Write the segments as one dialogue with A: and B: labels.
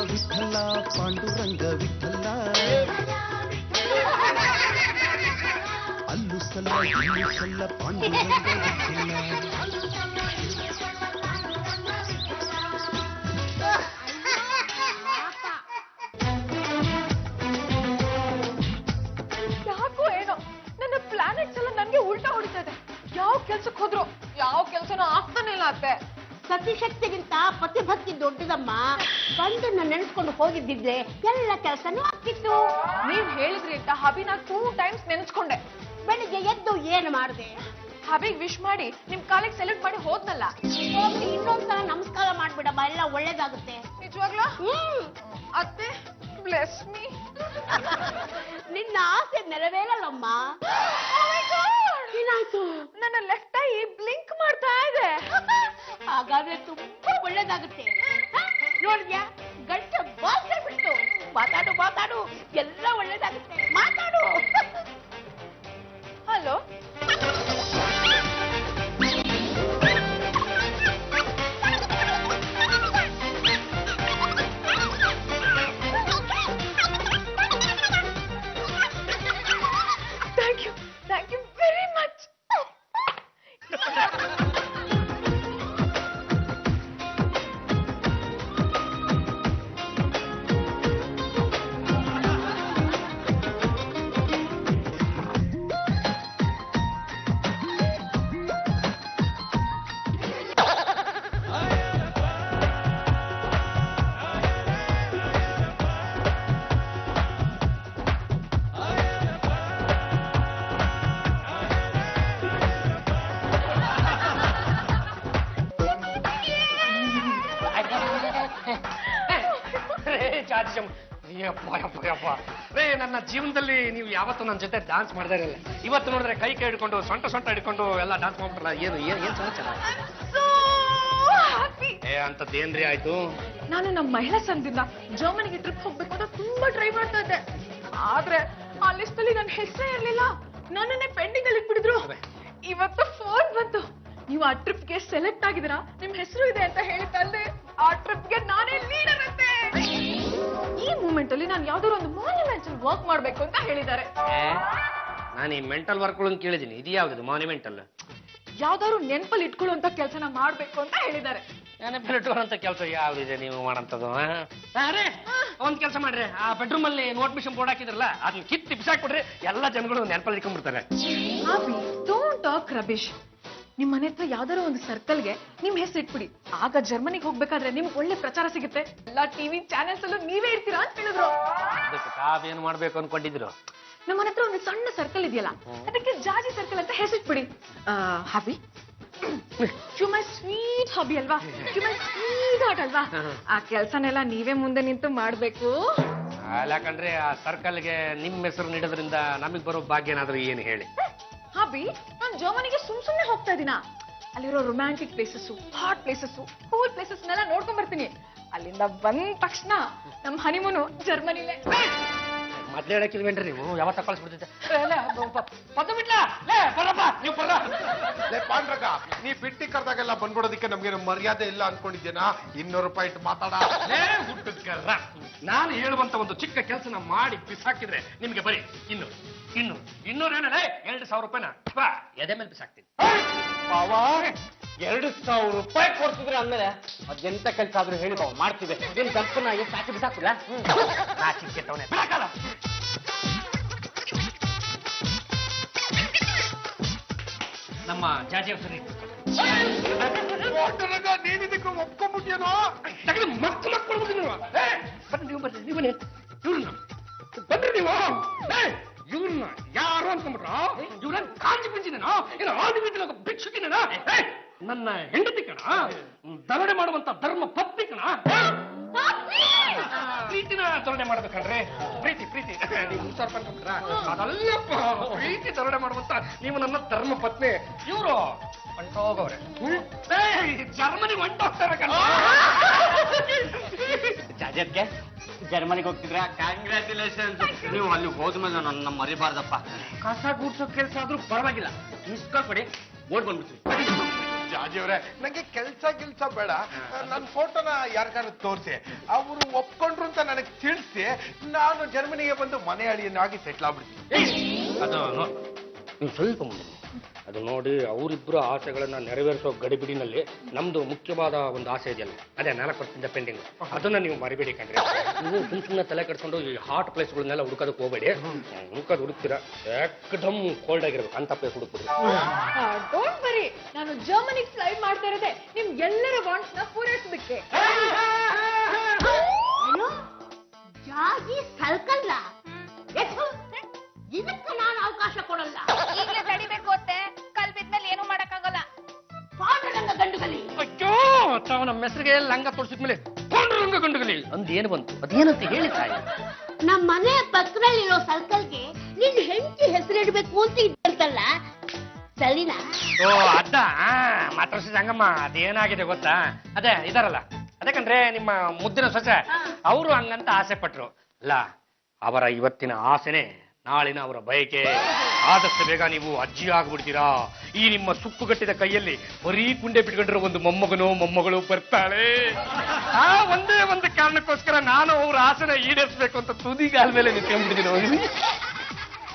A: ವಿಠಲ ಪಾಂಡುರಂಗ ವಿಠಲ ಅಲ್ಲು ಸಲ ಇಲ್ಲು ಸಲ್ಲ ಪಾಂಡುರಂಗ ವಿಠಲ.
B: ಯಾಕೋ ಏನೋ ನನ್ನ ಪ್ಲಾನೆಟ್ಸ್ ಎಲ್ಲ ನನ್ಗೆ ಉಲ್ಟಾ ಹೊಡಿತಾ ಇದೆ. ಯಾವ ಕೆಲ್ಸಕ್ಕೆ ಹೋದ್ರು ಯಾವ ಕೆಲ್ಸನೂ ಆಗ್ತಾನೆ ಇಲ್ಲ ಅತ್ತೆ.
C: ಸತಿಶಕ್ತಿಗಿಂತ ಪತಿಭಕ್ತಿ ದೊಡ್ಡದಮ್ಮ. ಗಂಡನ್ನ ನೆನೆಸ್ಕೊಂಡು ಹೋಗಿದ್ದಿದ್ರೆ ಎಲ್ಲ ಕೆಲಸನೂ ಆಗ್ತಿತ್ತು.
B: ನೀವ್ ಹೇಳಿದ್ರಿ ಅಂತ ಹಬಿನ 2 times ನೆನೆಸ್ಕೊಂಡೆ.
C: ಬೆಳಿಗ್ಗೆ ಎದ್ದು ಏನು ಮಾಡಿದೆ?
B: ಹಬಿಗ್ ವಿಶ್ ಮಾಡಿ ನಿಮ್ ಕಾಲಿಗೆ ಸೆಲೆಕ್ಟ್ ಮಾಡಿ ಹೋದ್ನಲ್ಲ.
C: ಇನ್ನೊಂದ್ಸಲ ನಮಸ್ಕಾರ ಮಾಡ್ಬಿಡಮ್ಮ, ಎಲ್ಲ ಒಳ್ಳೇದಾಗುತ್ತೆ.
B: ನಿಜವಾಗ್ಲೂ ಅತ್ತೆ ಬ್ಲೆಸ್ ಮೀ.
C: ನಿನ್ನ ಆಸೆ ನೆರವೇರಲ್ಲಮ್ಮ. ಏನಾಯ್ತು?
B: ನನ್ನ ಲೆಫ್ಟ್ ಐ ಬ್ಲಿಂಕ್ ಮಾಡ್ತಾ ಇದೆ.
C: ಹಾಗಾದ್ರೆ ತುಂಬಾ ಒಳ್ಳೇದಾಗುತ್ತೆ. ನೋಡಿದ್ಯಾ, ಗಂಟೆ ಭಾಷೆ ಬಿಟ್ಟು ಮಾತಾಡು ಮಾತಾಡು, ಎಲ್ಲ ಒಳ್ಳೇದಾಗುತ್ತೆ. ಮಾತಾಡು.
B: Hello, thank you very much.
D: ರೇ, ನನ್ನ ಜೀವನದಲ್ಲಿ ನೀವು ಯಾವತ್ತೂ ನನ್ನ ಜೊತೆ ಡಾನ್ಸ್ ಮಾಡ್ತಾ ಇರಲಿಲ್ಲ. ಇವತ್ತು ನೋಡಿದ್ರೆ ಕೈ ಹಿಡ್ಕೊಂಡು ಸೊಂಟ ಹಿಡ್ಕೊಂಡು ಎಲ್ಲ ಡಾನ್ಸ್ ಮಾಡ್ಬಿಟ್ರಲ್ಲ. ಏನ್ ಸಮಾಚಾರ? ಅಂತದ್ದೇನ್ರಿ ಆಯ್ತು?
B: ನಾನು ನಮ್ಮ ಮಹಿಳಾ ಸಂಘದಿಂದ ಜರ್ಮನಿಗೆ ಟ್ರಿಪ್ ಹೋಗ್ಬೇಕು ಅಂತ ತುಂಬಾ ಟ್ರೈ ಮಾಡ್ತಾ ಇದ್ದೆ. ಆದ್ರೆ ಆ ಲಿಸ್ಟ್ ಅಲ್ಲಿ ನನ್ನ ಹೆಸರೇ ಇರ್ಲಿಲ್ಲ. ನನ್ನನ್ನೇ ಪೆಂಡಿಂಗ್ ಅಲ್ಲಿ ಇಟ್ಬಿಟ್ಟಿದ್ರು. ಇವತ್ತು ಫೋನ್ ಬಂತು, ನೀವು ಆ ಟ್ರಿಪ್ಗೆ ಸೆಲೆಕ್ಟ್ ಆಗಿದ್ದೀರಾ, ನಿಮ್ ಹೆಸರು ಇದೆ ಅಂತ ಹೇಳಿದ್ದಲ್ಲದೆ ಆ ಟ್ರಿಪ್ಗೆ ನಾನೇ ಲೀಡರ್ ಅಂತೆ. ಈ ಮೂಮೆಂಟ್ ಅಲ್ಲಿ ನಾನು ಯಾವ್ದಾದ್ರು ಒಂದು ಮಾನ್ಯುಮೆಂಟ್ ವರ್ಕ್ ಮಾಡ್ಬೇಕು ಅಂತ ಹೇಳಿದ್ದಾರೆ.
D: ನಾನು ಈ ಮೆಂಟಲ್ ವರ್ಕ್ಗಳನ್ನು ಕೇಳಿದ್ದೀನಿ. ಇದು ಯಾವ್ದು ಮಾನ್ಯುಮೆಂಟಲ್?
B: ಯಾವ್ದಾದ್ರು ನೆನಪಲ್ಲಿ ಇಟ್ಕೊಳ್ಳುವಂತ ಕೆಲಸನ ಮಾಡ್ಬೇಕು ಅಂತ ಹೇಳಿದ್ದಾರೆ.
D: ನೆನಪಿಟ್ಟುವಂತ ಕೆಲಸ ಯಾವ್ದಿದೆ ನೀವು ಮಾಡಂತದ್ದು? ಒಂದ್ ಕೆಲಸ ಮಾಡ್ರಿ, ಆ ಬೆಡ್ರೂಮ್ ಅಲ್ಲಿ ನೋಟ್ ಮಿಷನ್ ಬೋರ್ಡ್ ಹಾಕಿದ್ರಲ್ಲ, ಅದನ್ನ ಕಿತ್ತಿ ಬಿಸಾಕ್ಬಿಡ್ರಿ, ಎಲ್ಲಾ ಜನಗಳು ನೆನಪಲ್ಲಿ ಇಟ್ಕೊಂಡ್ಬಿಡ್ತಾರೆ.
B: Don't talk rubbish. ನಿಮ್ ಮನೆ ಹತ್ರ ಯಾವ್ದಾರು ಒಂದು ಸರ್ಕಲ್ಗೆ ನಿಮ್ ಹೆಸರು ಇಟ್ಬಿಡಿ. ಆಗ ಜರ್ಮನಿಗೆ ಹೋಗ್ಬೇಕಾದ್ರೆ ನಿಮ್ಗೆ ಒಳ್ಳೆ ಪ್ರಚಾರ ಸಿಗುತ್ತೆ. ಎಲ್ಲಾ ಟಿವಿ ಚಾನೆಲ್ಸ್ ಅಲ್ಲೂ ನೀವೇ ಇರ್ತೀರಾ ಅಂತ ಹೇಳಿದ್ರು.
D: ತಾವೇನು ಮಾಡ್ಬೇಕು ಅನ್ಕೊಂಡಿದ್ರು?
B: ನಮ್ಮ ಮನೆ ಹತ್ರ ಒಂದು ಸಣ್ಣ ಸರ್ಕಲ್ ಇದೆಯಲ್ಲ, ಅದಕ್ಕೆ ಜಾಜಿ ಸರ್ಕಲ್ ಅಂತ ಹೆಸರಿಟ್ಬಿಡಿ. ಹಬಿ, ಯು ಮೈ ಸ್ವೀಟ್ ಹಬಿ ಅಲ್ವಾ, ಯು ಮೈ ಸ್ವೀಟ್ ಹಾರ್ಟ್ ಅಲ್ವಾ. ಆ ಕೆಲ್ಸನೆಲ್ಲ ನೀವೇ ಮುಂದೆ ನಿಂತು ಮಾಡ್ಬೇಕು.
D: ಯಾಕಂದ್ರೆ ಆ ಸರ್ಕಲ್ಗೆ ನಿಮ್ ಹೆಸರು ನೀಡೋದ್ರಿಂದ ನಮಗ್ ಬರೋ ಭಾಗ್ಯ ಏನಾದ್ರು ಏನು ಹೇಳಿ?
B: ಹಬಿ, ನಾನ್ ಜರ್ಮನಿಗೆ ಸುಮ್ನೆ ಹೋಗ್ತಾ ಇದೀನ. ಅಲ್ಲಿರೋ romantic places, hot places, cool places ನೆಲ್ಲ ನೋಡ್ಕೊಂಡ್ ಬರ್ತೀನಿ. ಅಲ್ಲಿಂದ ಬಂದ ತಕ್ಷಣ ನಮ್ ಹನಿಮೂನು ಜರ್ಮನಿಲೇ.
D: ಮೊದ್ಲೇ ಹೇಳಕ್ಕಿಲ್ವೇನ್ರಿ ನೀವು? ಯಾವತ್ತ ಕಳ್ಸ್ಬಿಡ್ತಿದ್ದೆ.
E: ಪಾಂಡ್ರಗ, ನೀ ಬಿಟ್ಟಿ ಕರ್ದಾಗೆಲ್ಲ ಬಂದ್ಬಿಡೋದಕ್ಕೆ ನಮ್ಗೆ ಮರ್ಯಾದೆ ಇಲ್ಲ ಅನ್ಕೊಂಡಿದ್ದೇನಾ? 200 ರೂಪಾಯಿ ಇಟ್ಟು ಮಾತಾಡ.
D: ನಾನು ಹೇಳುವಂತ ಒಂದು ಚಿಕ್ಕ ಕೆಲಸನ ಮಾಡಿ ಬಿಸಾಕಿದ್ರೆ ನಿಮ್ಗೆ ಬರೀ 200 ಏನಲ್ಲ 2,000 ರೂಪಾಯಿನ ಎದೆ ಮೇಲೆ ಬಿಸಾಕ್ತೀನಿ.
F: 2,000 ರೂಪಾಯಿ ಕೊಡ್ತಿದ್ರೆ ಅಂದ್ಮೇಲೆ ಅದೆಂತ ಕೆಲಸ ಆದ್ರೂ ಹೇಳಿ ಬಾವು ಮಾಡ್ತೀವಿ. ನಿನ್ ಗಂಪನ್ನ ಎಷ್ಟು ಹಾಕಿ ಬಿಸಾಕಿಲ್ಲ?
D: ಚಿಕ್ಕವನೇ ಬಿಡಕಲ್ಲ. ನಮ್ಮ ಜಾಜಿ ಅವಸರಿ
E: ನೀನಿದಕ್ಕೆ ಒಪ್ಕೊಂಡ್ಬಿಟ್ಯೇನೋ?
D: ಮಕ್ಕಳು ಮಕ್ಕಳು ನೀವು ಬರ್ರಿ, ನೀವು ಇವ್ರನ್ನ ಬಂದ್ರಿ ನೀವು. ಇವ್ರನ್ನ ಯಾರು ಅನ್ಕೊಂಡ್ಬಿಟ್ರ? ಇವ್ರನ್ನ ಕಾಂಜಿ ಪಿಂಚಿನೇನೋ ಏನೋ ಆದಿಬಿಟ್ಟಿಲ್ಲ ಭಿಕ್ಷುಕಿನೇನ? ನನ್ನ ಹೆಂಡತಿ ಕಣ, ದರೋಡೆ ಮಾಡುವಂತ ಧರ್ಮ ಪತ್ನಿ ಕಣ. ಪ್ರೀತಿನ ದರೋಡೆ ಮಾಡ್ಬೇಕಂದ್ರೆ ಪ್ರೀತಿ ನೀವು ಹುಷಾರ್ ಅನ್ಕೊಂಡ್ರ? ಅದಲ್ಲಪ್ಪ, ಪ್ರೀತಿ ದರೋಡೆ ಮಾಡುವಂತ ನೀವು ನನ್ನ ಧರ್ಮ ಪತ್ನಿ. ಇವರು ಹೊಂಟೋಗವ್ರೆ, ಜರ್ಮನಿಗೆ ಹೊಂಟೋಗ್ತಾರೆ ಕಣ.
F: ಜಾಜತ್ಗೆ ಜರ್ಮನಿಗೆ ಹೋಗ್ತಿದ್ರ? ಕಾಂಗ್ರ್ಯಾಚುಲೇಷನ್ಸ್. ನೀವು ಅಲ್ಲಿ ಹೋದ್ಮೇಲೆ ನನ್ನ ಮರಿಬಾರ್ದಪ್ಪ. ಕಸ ಗೂಡ್ಸೋ ಕೆಲಸ ಆದ್ರೂ ಪರವಾಗಿಲ್ಲ, ಮಿಸ್ ಕಾಲ್ ಕೊಡಿ, ಓಡ್ ಬಂದ್ಬಿಡ್ತೀವಿ.
E: ಜಾಜಿಯವ್ರೆ ನಂಗೆ ಕೆಲ್ಸ ಬೇಡ ನನ್ನ ಫೋಟೋನ ಯಾರಿಗಾರು ತೋರಿಸಿ ಅವರು ಒಪ್ಕೊಂಡ್ರು ಅಂತ ನನಗೆ ತಿಳಿಸಿ ನಾನು ಜರ್ಮನಿಗೆ ಬಂದು ಮನೆ ಅಳಿಯನ್ನಾಗಿ ಸೆಟ್ಲ್ ಆಗ್ಬಿಡ್ತೀನಿ.
D: ಅದು ನೀವು ಸ್ವಲ್ಪ ಮುಂದೆ ಅದು ನೋಡಿ ಅವರಿಬ್ಬರು ಆಸೆಗಳನ್ನ ನೆರವೇರಿಸೋ ಗಡಿಬಿಡಿನಲ್ಲಿ ನಮ್ದು ಮುಖ್ಯವಾದ ಒಂದು ಆಸೆ ಇದೆಯಲ್ಲ ಅದೇ 4 ವರ್ಷದಿಂದ ಪೆಂಡಿಂಗ್ ಅದನ್ನ ನೀವು ಮರಿಬೇಡಿ ಕಂಡ್ರೆ. ನೀವು ಸುಮ್ಮನೆ ತಲೆ ಕಟ್ಕೊಂಡು ಈ ಹಾಟ್ ಪ್ಲೇಸ್ಗಳನ್ನೆಲ್ಲ ಹುಡುಕೋದಕ್ಕೆ ಹೋಗಬೇಡಿ. ಹುಡುಕ್ತೀರಾ ಏಕದಮ್ ಕೋಲ್ಡ್ ಆಗಿರ್ಬೇಕು ಅಂತ ಪ್ಲೇಸ್ ಹುಡುಕ್ಬಿಡ್ರಿ.
B: ಡೋಂಟ್ ವರಿ, ನಾನು ಜರ್ಮನಿಗೆ ಫ್ಲೈ ಮಾಡ್ತಾ ಇರೋದೆ ನಿಮ್ ಎಲ್ಲರ ವಾಂಟ್ಸ್ ನ ಪೂರೈಸೋದಕ್ಕೆ.
C: ಏನು ಜಾಜಿ ಸರ್ಕಲ್ಲ ಇದಕ್ಕೆ ನಾನು ಅವಕಾಶ ಕೊಡಲ್ಲ.
G: ಈಗಲೇ ತಡಿಬೇಕು ಅತ್ತೆ, ಕಲ್ ಬಿದ್ಮೇಲೆ ಏನು ಮಾಡಕ್ಕಾಗಲ್ಲ.
C: ಪಾಂಡುರಂಗ ಗಂಡುಗಲಿ
D: ಅಯ್ಯೋ ತಾವು ನಮ್ಮ ಹೆಸರಿಗೆ ಲಂಗ ತೋರಿಸಿದ್ಮೇಲೆ ಪಾಂಡುರಂಗ ಗಂಡುಗಲಿ ಅಂದ್ ಏನು ಬಂತು ಅದೇನಂತ ಹೇಳಿ ತಾಯಿ.
C: ನಮ್ಮ ಮನೆ ಪಕ್ಕದಲ್ಲಿರೋ ಸರ್ಕಲ್ಗೆ ನಿನ್ ಹೆಂಡತಿ ಹೆಸರಿಡ್ಬೇಕು ಅಂತ ಇದ್ದಂತಲ್ಲ, ಸರಿನಾ?
D: ಓ ಅದ ಮಾತ್ರ ಸಂಗಮ್ಮ ಅದೇನಾಗಿದೆ ಗೊತ್ತಾ, ಅದೇ ಇದಾರಲ್ಲ ಅದಕ್ಕಂದ್ರೆ ನಿಮ್ಮ ಮುದ್ದಿನ ಸೊಸೆ ಅವರು ಹಂಗಂತ ಆಸೆ ಪಟ್ರು ಅಲ್ಲ. ಅವರ ಇವತ್ತಿನ ಆಸೆನೆ ನಾಳಿನ ಅವರ ಬಯಕೆ. ಆದಷ್ಟು ಬೇಗ ನೀವು ಅಜ್ಜಿ ಆಗ್ಬಿಡ್ತೀರಾ. ಈ ನಿಮ್ಮ ಸುಕ್ಕುಗಟ್ಟಿದ ಕೈಯಲ್ಲಿ ಬರೀ ಕುಂಡೆ ಬಿಟ್ಕೊಂಡಿರೋ ಒಂದು ಮೊಮ್ಮಗಳು ಬರ್ತಾಳೆ. ಆ ಒಂದೇ ಒಂದು ಕಾರಣಕ್ಕೋಸ್ಕರ ನಾನು ಅವ್ರ ಆಸೆನ ಈಡೇರಿಸಬೇಕು ಅಂತ ತುದಿಗಾಲ ಮೇಲೆ ನಿಂತ್ಕೊಂಡ್ಬಿಟ್ಟಿದ್ದೀನಿ.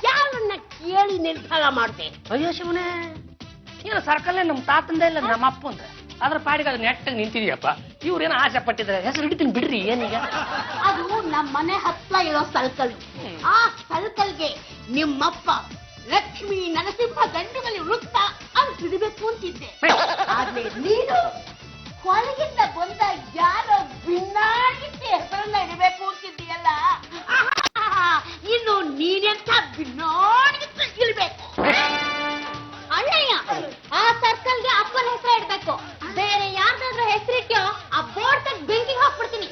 C: ಯಾರನ್ನ ಕೇಳಿ ನಿರ್ಧಾರ ಮಾಡ್ದೆ?
D: ಅಯ್ಯೋ ಶಿವನೇ, ಏನು ಸರ್ಕಲ್ಲೇ ನಮ್ಮ ತಾತಂದ ಇಲ್ಲ ನಮ್ಮ ಅಪ್ಪಂದ ಅದ್ರ ಪಾಡಿಗೆ ಅದು ನೆಟ್ಟಾಗಿ ನಿಂತಿದೆಯಪ್ಪ. ಇವ್ರೇನೋ ಆಸೆ ಪಟ್ಟಿದ್ರೆ ಹೆಸರು ಹಿಡಿತೀನಿ ಬಿಡ್ರಿ ಏನೀಗ.
C: ಅದು ನಮ್ಮ ಮನೆ ಹತ್ರ ಇರೋ ಸರ್ಕಲ್. ಆ ಸರ್ಕಲ್ಗೆ ನಿಮ್ಮಪ್ಪ ಲಕ್ಷ್ಮೀ ನರಸಿಂಹ ಗಂಡುಗಲಿ ವೃತ್ತ ಅಂತ ಇಡಬೇಕು ಅಂತಿದ್ದೆ. ಆದ್ರೆ ನೀನು ಹೊರಗಿಂದ ಬಂದ ಯಾರೋ ಭಿನ್ನಾಗಿದ್ದ ಹೆಸರನ್ನ ಇಡಬೇಕು ಅಂತಿದ್ದೀಯಲ್ಲ, ಇನ್ನು ನೀನೆಂತ ಭಿನ್ನಾಗಿದ್ದ ಇರ್ಬೇಕು. ಅಣ್ಣಯ್ಯ, ಆ ಸರ್ಕಲ್ಗೆ ಅಪ್ಪನ ಹೆಸರು ಇಡ್ಬೇಕು. ಬೇರೆ ಯಾರ್ದಾದ್ರೂ ಹೆಸರಿಟ್ಯೋ ಆ ಬೋರ್ಡ್ ತೆಗ್ ಬೆಂಕಿಗೆ ಹಾಕ್ಬಿಡ್ತೀನಿ.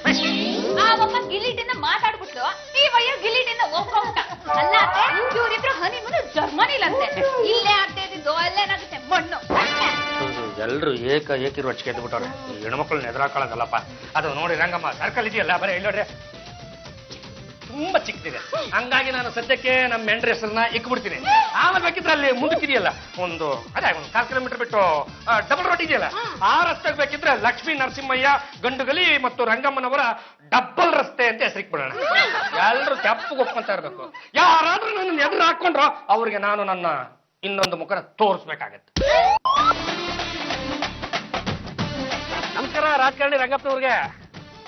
G: ಆವಪ್ಪ ಗಿಲ್ಲಿಟಿಂದ ಮಾತಾಡ್ಬಿಟ್ಲು, ಈ ವಯ್ಯ ಗಿಲ್ಲಿಟಿಂದ ಹೋಗ್ಬಿಟ್ಟ. ಅಲ್ಲ ಅತ್ತೆ, ಇವ್ರಿಬ್ರು ಹನಿಮೂನು ಜರ್ಮನಿಲಂತೆ. ಇಲ್ಲೇ ಆಗ್ತಾ ಇದ್ದಿದ್ದು ಅಲ್ಲೇನಾಗುತ್ತೆ ಮಣ್ಣು.
D: ಎಲ್ರು ಏಕಿರುವ ಹಚ್ಕೆ ಎದ್ಬಿಟ್ಟವ್ರೆ. ಈ ಹೆಣ್ಮಕ್ಳನ್ನ ಎದುರಾಕೊಳ್ಳೋದಲ್ಲಪ್ಪ. ಅದು ನೋಡಿ ರಂಗಮ್ಮ ಸರ್ಕಲ್ ಇದೆಯಲ್ಲ ಬರೀ ಇಲ್ಲೋಡ್ರಿ ತುಂಬಾ ಚಿಕ್ಕದಿದೆ. ಹಂಗಾಗಿ ನಾನು ಸದ್ಯಕ್ಕೆ ನಮ್ಮ ಹೆಂಡ್ರ ಹೆಸರನ್ನ ಇಕ್ಬಿಡ್ತೀನಿ. ಆಮೇಲೆ ಬೇಕಿದ್ರೆ ಅಲ್ಲಿ ಮುಂದಕ್ಕಿದೆಯಲ್ಲ ಒಂದು 4 ಕಿಲೋಮೀಟರ್ ಬಿಟ್ಟು ಡಬಲ್ ರೋಡ್ ಇದೆಯಲ್ಲ ಆ ರಸ್ತೆಗೆ ಬೇಕಿದ್ರೆ ಲಕ್ಷ್ಮೀ ನರಸಿಂಹಯ್ಯ ಗಂಡುಗಲಿ ಮತ್ತು ರಂಗಮ್ಮನವರ ಡಬ್ಬಲ್ ರಸ್ತೆ ಅಂತ ಹೆಸರಿಕ್ಬಿಡೋಣ. ಎಲ್ರು ತೆಪ್ಪಗೆ ಒಪ್ಕೊಂತ ಇರ್ಬೇಕು. ಯಾರಾದ್ರೂ ನನ್ನ ಎದುರು ಹಾಕೊಂಡ್ರು ಅವ್ರಿಗೆ ನಾನು ನನ್ನ ಇನ್ನೊಂದು ಮುಖನ ತೋರಿಸ್ಬೇಕಾಗತ್ತೆ. ನಮಸ್ಕಾರ ರಾಜಕಾರಣಿ ರಂಗಪ್ಪನವ್ರಿಗೆ.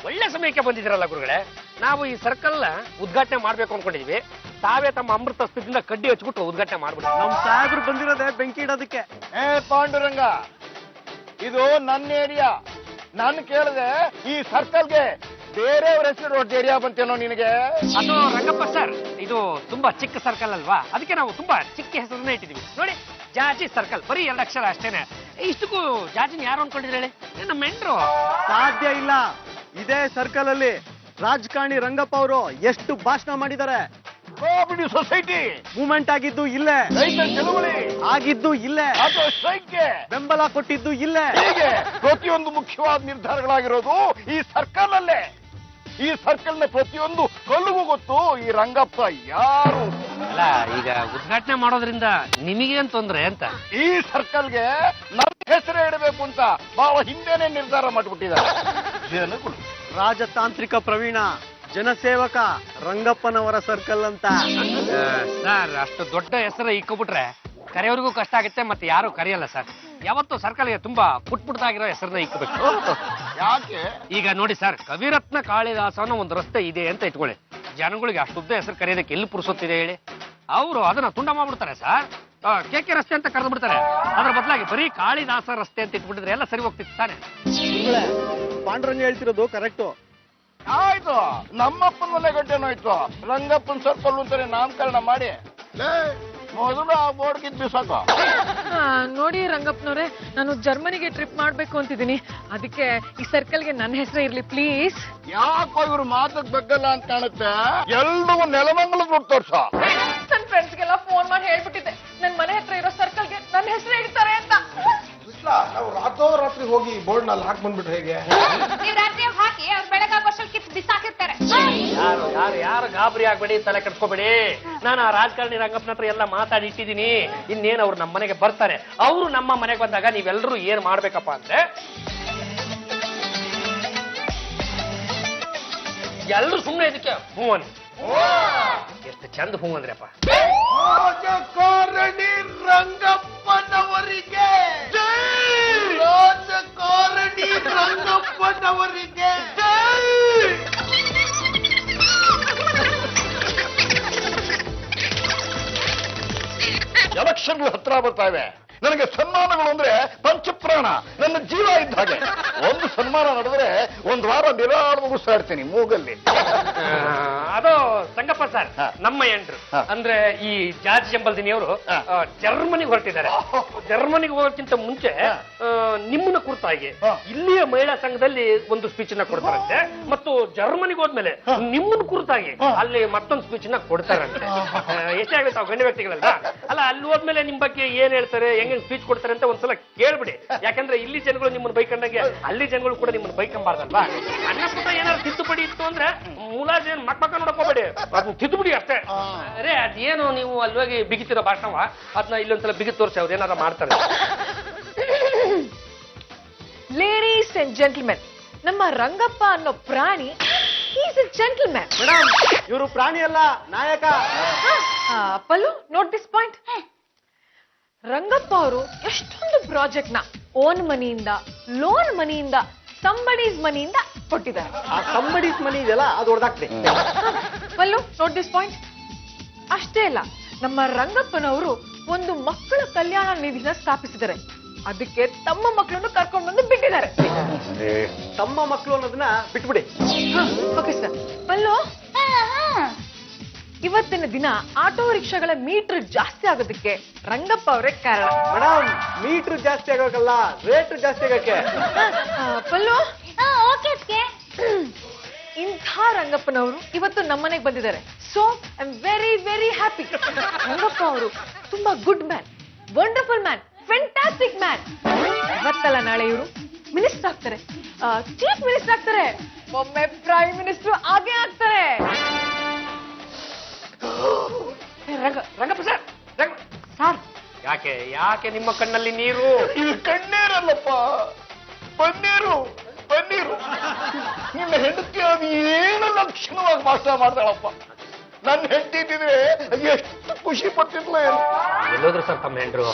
D: ಒಳ್ಳೆ ಸಮಯಕ್ಕೆ ಬಂದಿದ್ದೀರಲ್ಲ ಗುರುಗಳೇ. ನಾವು ಈ ಸರ್ಕಲ್ ಉದ್ಘಾಟನೆ ಮಾಡ್ಬೇಕು ಅನ್ಕೊಂಡಿದ್ವಿ. ತಾವೇ ತಮ್ಮ ಅಮೃತ ಸ್ಥಿತಿಯಿಂದ ಕಡ್ಡಿ ಹಚ್ಬಿಟ್ಟು ಉದ್ಘಾಟನೆ ಮಾಡ್ಬಿಟ್ಟು
F: ನಮ್ ಸಾಹೇಬ್ರು ಬಂದಿರೋದೇ ಬೆಂಕಿ ಇಡೋದಕ್ಕೆ.
H: ಪಾಂಡುರಂಗ, ಇದು ನನ್ನ ಏರಿಯಾ. ನಾನು ಕೇಳಿದೆ ಈ ಸರ್ಕಲ್ಗೆ ಬೇರೆಯವ್ರ ಹೆಸರು ಏರಿಯಾ ಬಂತೇನೋ ನಿನಗೆ?
D: ಅದು ರಂಗಪ್ಪ ಸರ್, ಇದು ತುಂಬಾ ಚಿಕ್ಕ ಸರ್ಕಲ್ ಅಲ್ವಾ, ಅದಕ್ಕೆ ನಾವು ತುಂಬಾ ಚಿಕ್ಕ ಹೆಸರನ್ನ ಇಟ್ಟಿದೀವಿ. ನೋಡಿ, ಜಾಜಿ ಸರ್ಕಲ್, ಬರೀ 2 ಅಕ್ಷರ ಅಷ್ಟೇನೆ. ಇಷ್ಟಕ್ಕೂ ಜಾಜಿನ ಯಾರು ಅನ್ಕೊಂಡಿದ್ರೆ ಹೇಳಿ? ನಮ್ಮ ಮೆಂಡ್ರು.
F: ಸಾಧ್ಯ ಇಲ್ಲ. ಇದೇ ಸರ್ಕಲ್ ಅಲ್ಲಿ ರಾಜಕಾರಣಿ ರಂಗಪ್ಪ ಅವರು ಎಷ್ಟು ಭಾಷಣ ಮಾಡಿದ್ದಾರೆ.
H: ಕೋಆಪರೇಟಿವ್ ಸೊಸೈಟಿ
F: ಮೂವ್ಮೆಂಟ್ ಆಗಿದ್ದು ಇಲ್ಲೇ,
H: ರೈತರ ಚಳವಳಿ
F: ಆಗಿದ್ದು ಇಲ್ಲೇ,
H: ಆಟೋ ಸ್ಟ್ರೈಕ್ಗೆ
F: ಬೆಂಬಲ ಕೊಟ್ಟಿದ್ದು ಇಲ್ಲೇ.
H: ಹೀಗೆ ಪ್ರತಿಯೊಂದು ಮುಖ್ಯವಾದ ನಿರ್ಧಾರಗಳಾಗಿರೋದು ಈ ಸರ್ಕಲ್ ಅಲ್ಲೇ. ಈ ಸರ್ಕಲ್ ನ ಪ್ರತಿಯೊಂದು ಕಲ್ಲುಗೂ ಗೊತ್ತು ಈ ರಂಗಪ್ಪ ಯಾರು.
D: ಅಲ್ಲ, ಈಗ ಉದ್ಘಾಟನೆ ಮಾಡೋದ್ರಿಂದ ನಿಮಗೇನ್ ತೊಂದ್ರೆ ಅಂತ?
H: ಈ ಸರ್ಕಲ್ಗೆ ನನ್ನ ಹೆಸರೇ ಇಡಬೇಕು ಅಂತ ಬಹಳ ಹಿಂದೆನೆ ನಿರ್ಧಾರ ಮಾಡಿಬಿಟ್ಟಿದ್ದಾರೆ.
F: ರಾಜತಾಂತ್ರಿಕ ಪ್ರವೀಣ, ಜನಸೇವಕ ರಂಗಪ್ಪನವರ ಸರ್ಕಲ್ ಅಂತ.
D: ಸರ್, ಅಷ್ಟು ದೊಡ್ಡ ಹೆಸರು ಇಕ್ಕೊಬಿಟ್ರೆ ಕರೆಯೋರಿಗೂ ಕಷ್ಟ ಆಗುತ್ತೆ, ಮತ್ತೆ ಯಾರು ಕರೆಯಲ್ಲ ಸರ್. ಯಾವತ್ತು ಸರ್ಕಲ್ಗೆ ತುಂಬಾ ಪುಟ್ಪುಟ್ಟದಾಗಿರೋ ಹೆಸರನ್ನ ಇಕ್ಕಬೇಕು.
H: ಯಾಕೆ?
D: ಈಗ ನೋಡಿ ಸರ್, ಕವಿರತ್ನ ಕಾಳಿದಾಸನ ಒಂದು ರಸ್ತೆ ಇದೆ ಅಂತ ಇಟ್ಕೊಳ್ಳಿ. ಜನಗಳಿಗೆ ಅಷ್ಟುದ್ದ ಹೆಸರು ಕರೆಯೋದಕ್ಕೆ ಎಲ್ಲಿ ಪುರುಸೊತ್ತಿದೆ ಹೇಳಿ? ಅವರು ಅದನ್ನ ತುಂಡ ಮಾಡ್ಬಿಡ್ತಾರೆ ಸರ್. KK ರಸ್ತೆ ಅಂತ ಕರೆದು ಬಿಡ್ತಾರೆ. ಅದ್ರ ಬದಲಾಗಿ ಬರೀ ಕಾಳಿದಾಸ ರಸ್ತೆ ಅಂತ ಇಟ್ಬಿಟ್ಟಿದ್ರೆ ಎಲ್ಲ ಸರಿ ಹೋಗ್ತಿತ್ತು ತಾನೆ.
F: ಪಾಂಡುರಂಗ ಹೇಳ್ತಿರೋದು ಕರೆಕ್ಟು.
H: ಆಯ್ತು, ನಮ್ಮಪ್ಪನ ಮನೆ ಗಡ್ಡೆನೋಯ್ತು, ರಂಗಪ್ಪನ ಸರ್ಕಲ್ ಅಂತಾನೆ ನಾಮಕರಣ ಮಾಡಿ ಮೊದಲು ಆ ಬೋರ್ಡ್ ಕಿತ್ತು ಸಾಕು.
B: ನೋಡಿ ರಂಗಪ್ಪನವ್ರೆ, ನಾನು ಜರ್ಮನಿಗೆ ಟ್ರಿಪ್ ಮಾಡ್ಬೇಕು ಅಂತಿದ್ದೀನಿ. ಅದಕ್ಕೆ ಈ ಸರ್ಕಲ್ಗೆ ನನ್ನ ಹೆಸರೇ ಇರ್ಲಿ ಪ್ಲೀಸ್.
H: ಯಾಕೋ ಇವ್ರು ಮಾತಕ್ ಬಗ್ಗಲ್ಲ ಅಂತ ಕಾಣುತ್ತೆ. ಎಲ್ರಿಗೂ ನೆಲಮಂಗಲ ದುಡ್ಡು ತೋರ್ಸ.
B: ನನ್ನ ಫ್ರೆಂಡ್ಸ್ಗೆಲ್ಲ ಫೋನ್ ಮಾಡಿ ಹೇಳ್ಬಿಟ್ಟಿದ್ದೆ, ನನ್ನ ಮನೆ ಹತ್ರ ಇರೋ ಸರ್ಕಲ್ಗೆ ನನ್ನ ಹೆಸರೇ ಇಡ್ತಾರೆ ಅಂತ.
E: ನಾವು ರಾತ್ರಿ ಹೋಗಿ ಬೋರ್ಡ್ ನಲ್ಲಿ ಹಾಕಿ ಬಂದ್ಬಿಟ್ರೆ ಹೇಗೆ?
G: ನೀವ್ ರಾತ್ರಿ ಹಾಕಿ ಅವ್ರು ಬೆಳಗಾಗೋಷ್ಟಲ್ಲಿ ಕಿತ್ತು ಬಿಸಾಕಿರ್ತಾರೆ.
D: ಯಾರು ಗಾಬರಿ ಆಗ್ಬೇಡಿ, ತಲೆ ಕೆಡ್ಸ್ಕೋಬೇಡಿ. ನಾನು ಆ ರಾಜಕಾರಣಿ ರಂಗಪ್ಪನ ಹತ್ರ ಎಲ್ಲ ಮಾತಾಡಿ ಇಟ್ಟಿದ್ದೀನಿ. ಇನ್ನೇನು ಅವ್ರು ನಮ್ಮ ಮನೆಗೆ ಬರ್ತಾರೆ. ಅವರು ನಮ್ಮ ಮನೆಗೆ ಬಂದಾಗ ನೀವೆಲ್ಲರೂ ಏನ್ ಮಾಡ್ಬೇಕಪ್ಪ ಅಂದ್ರೆ, ಎಲ್ಲರೂ ಸುಮ್ಮನೆ ಇದಕ್ಕೆ ಹೂ ಅನ್ರಿ. ಎಷ್ಟು ಚಂದ ಹೂ ಅಂದ್ರಪ್ಪ.
E: ರಾಜಕಾರಣಿ ರಂಗಪ್ಪನವರಿಗೆ, ರಾಜಕಾರಣಿ ರಂಗಪ್ಪನವರಿಗೆ.
H: ಎಲೆಕ್ಷನ್ಗಳು ಹತ್ರ ಬರ್ತಾ ಇವೆ. ನನಗೆ ಸನ್ಮಾನಗಳು ಅಂದ್ರೆ ಪಂಚಪ್ರಾಣ, ನನ್ನ ಜೀವ ಇದ್ದ ಹಾಗೆ. ಒಂದು ಸನ್ಮಾನ ನಡೆದ್ರೆ ಒಂದು ವಾರ ನಿರಾಳ ಮುಗಿಸ್ತಾಡ್ತೀನಿ ಮೂಗಲ್ಲಿ.
D: ಅದು ಸಂಗಪ್ಪ ಸರ್,
H: ಹಾ.
D: ನಮ್ಮ ಎಂಟ್ರು
H: ಹಾ.
D: ಅಂದ್ರೆ ಈ ಜಾರ್ಜ್ ಜಂಬಲ್ದಿನಿಯವರು
H: ಹಾ.
D: ಜರ್ಮನಿಗೆ ಹೊರಟಿದ್ದಾರೆ. ಜರ್ಮನಿಗೆ ಹೋಗೋಕ್ಕಿಂತ ಮುಂಚೆ ನಿಮ್ಮನ್ನ ಕುರಿತಾಗಿ
H: ಹಾ.
D: ಇಲ್ಲಿಯ ಮಹಿಳಾ ಸಂಘದಲ್ಲಿ ಒಂದು ಸ್ಪೀಚ್ ನ ಕೊಡ್ತಾರಂತೆ. ಮತ್ತು ಜರ್ಮನಿಗೆ ಹೋದ್ಮೇಲೆ ನಿಮ್ಮನ್ನ ಕುರಿತಾಗಿ ಅಲ್ಲಿ ಮತ್ತೊಂದು ಸ್ಪೀಚ್ ನ ಕೊಡ್ತಾರಂತೆ. ಎಷ್ಟೇ ಆಗುತ್ತೆ ಗಣ್ಯ ವ್ಯಕ್ತಿಗಳಲ್ಲ. ಅಲ್ಲ, ಅಲ್ಲಿ ಹೋದ್ಮೇಲೆ ನಿಮ್ ಬಗ್ಗೆ ಏನ್ ಹೇಳ್ತಾರೆ, ಹೆಂಗ್ ಸ್ಪೀಚ್ ಕೊಡ್ತಾರೆ ಅಂತ ಒಂದ್ಸಲ ಕೇಳ್ಬಿಡಿ. ಯಾಕಂದ್ರೆ ಇಲ್ಲಿ ಜನಗಳು ನಿಮ್ಮನ್ನ ಬೈಕೊಂಡಾಗೆ ಅಲ್ಲಿ ಜನಗಳು ಕೂಡ ನಿಮ್ಮನ್ನ ಬೈಕೊಂಬಾರ್ದಲ್ವಾ. ಅಣ್ಣ ಪುಟ್ಟ ಏನಾದ್ರು ತಿದ್ದುಪಡಿ ಇತ್ತು ಅಂದ್ರೆ ಮುಲಾಜ್ ಮಕ್ಕ ನೋಡಕ್ ಹೋಗ್ಬೇಡಿ, ಅದನ್ನ ತಿದ್ದುಬಿಡಿ ಅಷ್ಟೇ. ಅರೆ ಅದೇನು ನೀವು ಅಲ್ಲಿ ಹೋಗಿ ಬಿಗಿತಿರೋ ಭಾಷಣವ ಅದನ್ನ ಇಲ್ಲೊಂದ್ಸಲ ಬಿಗಿ ತೋರಿಸಿ ಅವ್ರು ಏನಾರ ಮಾಡ್ತಾರೆ.
B: ಲೇಡೀಸ್ ಅಂಡ್ ಜೆಂಟಲ್ಮೆನ್, ನಮ್ಮ ರಂಗಪ್ಪ ಅನ್ನೋ ಪ್ರಾಣಿ ಈಸ್ ಎ ಜೆಂಟಲ್ಮ್ಯಾನ್.
F: ಮೇಡಮ್, ಇವರು ಪ್ರಾಣಿ ಅಲ್ಲ, ನಾಯಕ.
B: ಪಲ್ಲು, ನೋಟ್ ದಿಸ್ ಪಾಯಿಂಟ್. ರಂಗಪ್ಪ ಅವರು ಎಷ್ಟೊಂದು ಪ್ರಾಜೆಕ್ಟ್ ನ ಓನ್ ಮನಿಯಿಂದ, ಲೋನ್ ಮನಿಯಿಂದ, ಸಂಬಡೀಸ್ ಮನಿಯಿಂದ ಕೊಟ್ಟಿದ್ದಾರೆ.
F: ಆ ಸಂಬಡೀಸ್ ಮನಿ ಇದೆಯಲ್ಲ, ಅದು ಹೊಡೆದಾಕ್ತೆ.
B: ಪಲ್ಲು, ನೋಟ್ ದಿಸ್ ಪಾಯಿಂಟ್. ಅಷ್ಟೇ ಅಲ್ಲ, ನಮ್ಮ ರಂಗಪ್ಪನವರು ಒಂದು ಮಕ್ಕಳ ಕಲ್ಯಾಣ ನಿಧಿನ ಸ್ಥಾಪಿಸಿದ್ದಾರೆ. ಅದಕ್ಕೆ ತಮ್ಮ ಮಕ್ಕಳನ್ನು ಕರ್ಕೊಂಡು ಬಂದು ಬಿಟ್ಟಿದ್ದಾರೆ.
F: ತಮ್ಮ ಮಕ್ಕಳು ಅನ್ನೋದನ್ನ ಬಿಟ್ಬಿಡಿ.
B: Okay sir. ಪಲ್ಲು, ಇವತ್ತಿನ ದಿನ ಆಟೋ ರಿಕ್ಷಾಗಳ ಮೀಟರ್ ಜಾಸ್ತಿ ಆಗೋದಕ್ಕೆ ರಂಗಪ್ಪ ಅವರೇ ಕಾರಣ.
F: ಮೇಡಮ್, ಮೀಟರ್ ಜಾಸ್ತಿ ಆಗೋಕಲ್ಲ, ರೇಟ್ ಜಾಸ್ತಿ ಆಗಕ್ಕೆ.
B: ಪಲ್ಲು,
G: ಓಕೆ
B: ಇಂಥ ರಂಗಪ್ಪನವರು ಇವತ್ತು ನಮ್ಮನೆಗೆ ಬಂದಿದ್ದಾರೆ. So I am very very happy. Rangappa ಅವರು ತುಂಬಾ good man, wonderful man, fantastic man. ಇವತ್ತಲ್ಲ ನಾಳೆ ಇವರು ಮಿನಿಸ್ಟರ್ ಆಗ್ತಾರೆ, ಚೀಫ್ ಮಿನಿಸ್ಟರ್ ಆಗ್ತಾರೆ, ಒಮ್ಮೆ ಪ್ರೈಮ್ ಮಿನಿಸ್ಟರ್ ಆಗೇ ಆಗ್ತಾರೆ.
D: ರಂಗಪ್ಪ ಸರ್, ಸರ್ ಯಾಕೆ ಯಾಕೆ ನಿಮ್ಮ ಕಣ್ಣಲ್ಲಿ ನೀರು?
H: ಇದು ಕಣ್ಣೀರಲ್ಲಪ್ಪ, ಪನ್ನೀರು, ಪನ್ನೀರು. ನಿನ್ನ ಹೆಂಡತಿ ಅದು ಏನು ಲಕ್ಷಣವಾಗಿ ಭಾಷಣ ಮಾಡ್ತಾಳಪ್ಪ. ನನ್ನ ಹೆಂಡತಿ ಇದ್ದಿದ್ರೆ ಎಷ್ಟು ಖುಷಿ ಪಡ್ತಿದ್ಲ ಏನು.
D: ಎಲ್ಲೋದ್ರು ಸರ್ ತಮ್ಮ ಹೆಂಡ್ರು?